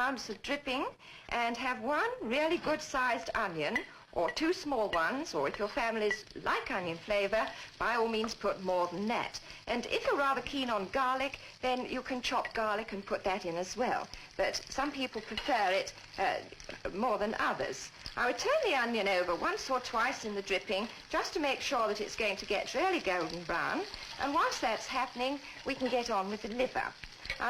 ounce of dripping and have one really good-sized onion, or 2 small ones, or if your families like onion flavour, by all means put more than that. And if you're rather keen on garlic, then you can chop garlic and put that in as well. But some people prefer it more than others. I would turn the onion over once or twice in the dripping just to make sure that it's going to get really golden brown. And once that's happening, we can get on with the liver.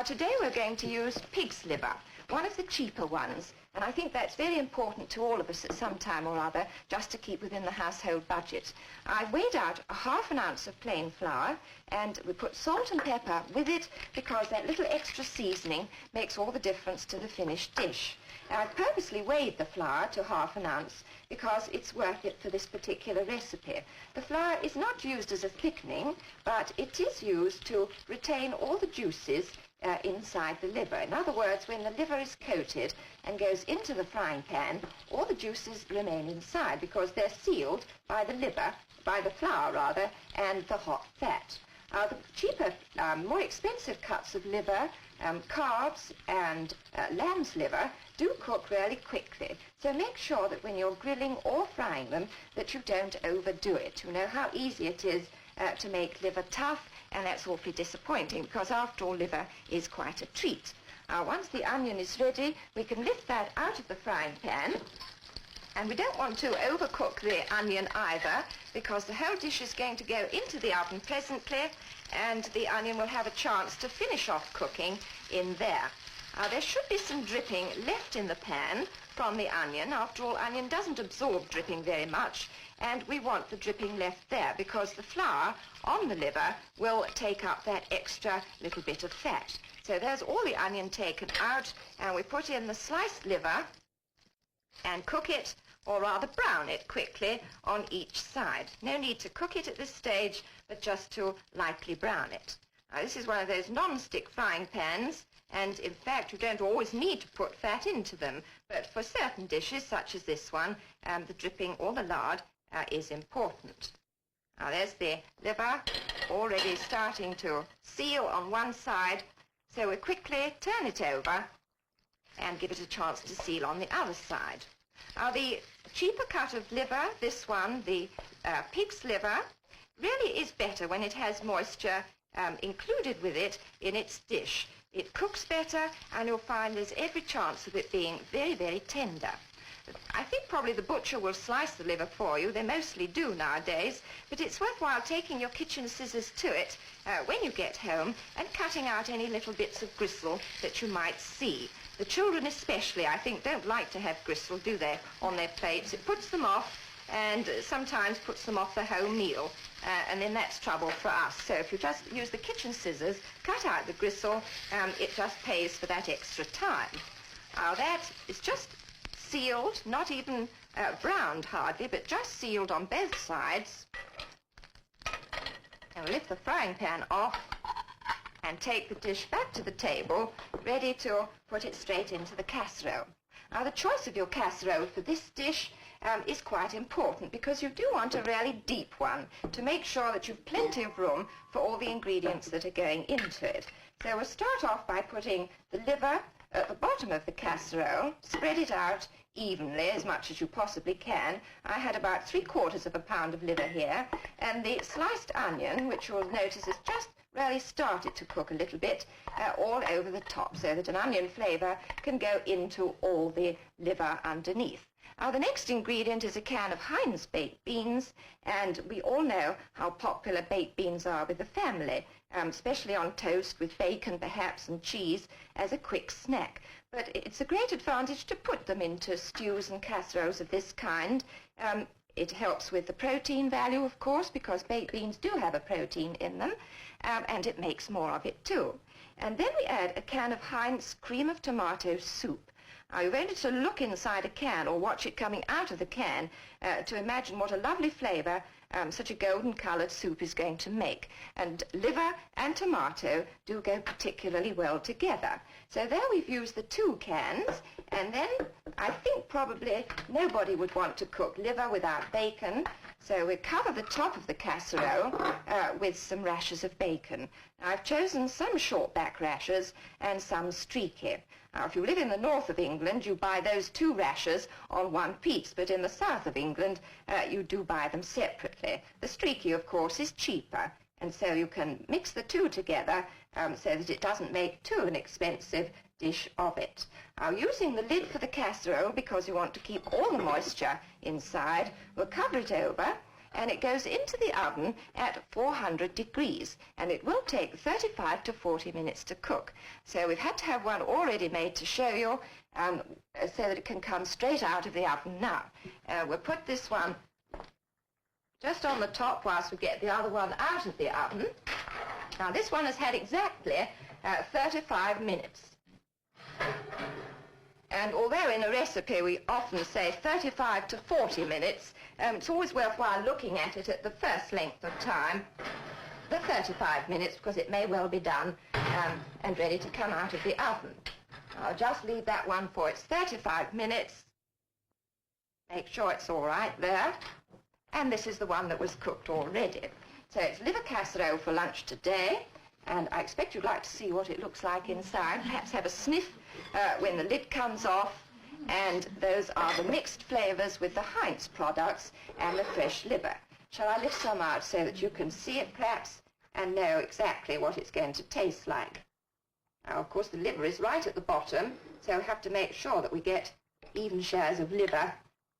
Today we're going to use pig's liver, one of the cheaper ones. And I think that's very important to all of us at some time or other, just to keep within the household budget. I've weighed out a ½ ounce of plain flour, and we put salt and pepper with it because that little extra seasoning makes all the difference to the finished dish. Now, I've purposely weighed the flour to ½ ounce because it's worth it for this particular recipe. The flour is not used as a thickening, but it is used to retain all the juices inside the liver. In other words, when the liver is coated and goes into the frying pan, all the juices remain inside because they're sealed by the liver, by the flour rather, and the hot fat. The cheaper, more expensive cuts of liver, calves and lamb's liver do cook really quickly. So make sure that when you're grilling or frying them that you don't overdo it. You know how easy it is to make liver tough, and that's awfully disappointing because after all, liver is quite a treat. Once the onion is ready, we can lift that out of the frying pan. And we don't want to overcook the onion either, because the whole dish is going to go into the oven presently, and the onion will have a chance to finish off cooking in there. There should be some dripping left in the pan from the onion. After all, onion doesn't absorb dripping very much, and we want the dripping left there because the flour on the liver will take up that extra little bit of fat. So there's all the onion taken out, and we put in the sliced liver and cook it, or rather brown it quickly on each side. No need to cook it at this stage, but just to lightly brown it. Now, this is one of those non-stick frying pans, and in fact you don't always need to put fat into them, but for certain dishes such as this one, the dripping or the lard is important. Now there's the liver already starting to seal on one side, so we quickly turn it over and give it a chance to seal on the other side. The cheaper cut of liver, this one, the pig's liver, really is better when it has moisture included with it in its dish. It cooks better, and you'll find there's every chance of it being very, very tender. I think probably the butcher will slice the liver for you. They mostly do nowadays, but it's worthwhile taking your kitchen scissors to it when you get home and cutting out any little bits of gristle that you might see. The children especially, I think, don't like to have gristle, do they, on their plates. It puts them off, and sometimes puts them off the whole meal, and then that's trouble for us. So if you just use the kitchen scissors, cut out the gristle, it just pays for that extra time. Now that is just sealed, not even browned hardly, but just sealed on both sides. And we'll lift the frying pan off and take the dish back to the table, ready to put it straight into the casserole. Now, the choice of your casserole for this dish is quite important, because you do want a really deep one to make sure that you've plenty of room for all the ingredients that are going into it. So we'll start off by putting the liver at the bottom of the casserole, spread it out evenly as much as you possibly can. I had about 3/4 pound of liver here, and the sliced onion, which you'll notice has just really started to cook a little bit, all over the top, so that an onion flavour can go into all the liver underneath. Now, the next ingredient is a can of Heinz baked beans, and we all know how popular baked beans are with the family, especially on toast with bacon perhaps and cheese as a quick snack. But it's a great advantage to put them into stews and casseroles of this kind. It helps with the protein value, of course, because baked beans do have a protein in them, and it makes more of it too. And then we add a can of Heinz cream of tomato soup. Now, you've only to look inside a can or watch it coming out of the can to imagine what a lovely flavour such a golden-coloured soup is going to make. And liver and tomato do go particularly well together. So there we've used the 2 cans, and then I think probably nobody would want to cook liver without bacon. So we cover the top of the casserole with some rashers of bacon. Now, I've chosen some short-back rashers and some streaky. Now, if you live in the north of England, you buy those two rashers on one piece, but in the south of England, you do buy them separately. The streaky, of course, is cheaper, and so you can mix the two together so that it doesn't make too an expensive dish of it. Now, using the lid for the casserole, because you want to keep all the moisture inside, we'll cover it over, and it goes into the oven at 400 degrees, and it will take 35 to 40 minutes to cook. So we've had to have one already made to show you, so that it can come straight out of the oven now. We'll put this one just on the top whilst we get the other one out of the oven. Now, this one has had exactly 35 minutes. And although in a recipe we often say 35 to 40 minutes, it's always worthwhile looking at it at the first length of time, the 35 minutes, because it may well be done and ready to come out of the oven. I'll just leave that one for its 35 minutes. Make sure it's all right there. And this is the one that was cooked already. So it's liver casserole for lunch today, and I expect you'd like to see what it looks like inside. Perhaps have a sniff when the lid comes off. And those are the mixed flavours with the Heinz products and the fresh liver. Shall I lift some out so that you can see it perhaps and know exactly what it's going to taste like? Now, of course, the liver is right at the bottom, so we have to make sure that we get even shares of liver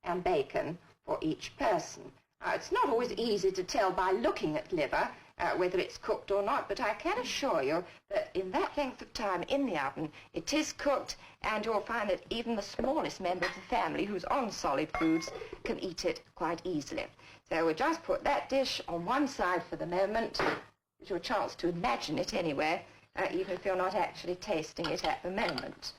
and bacon for each person. Now, it's not always easy to tell by looking at liver whether it's cooked or not, but I can assure you that in that length of time in the oven, it is cooked, and you'll find that even the smallest member of the family who's on solid foods can eat it quite easily. So we'll just put that dish on one side for the moment. Gives you a chance to imagine it anyway, even if you're not actually tasting it at the moment.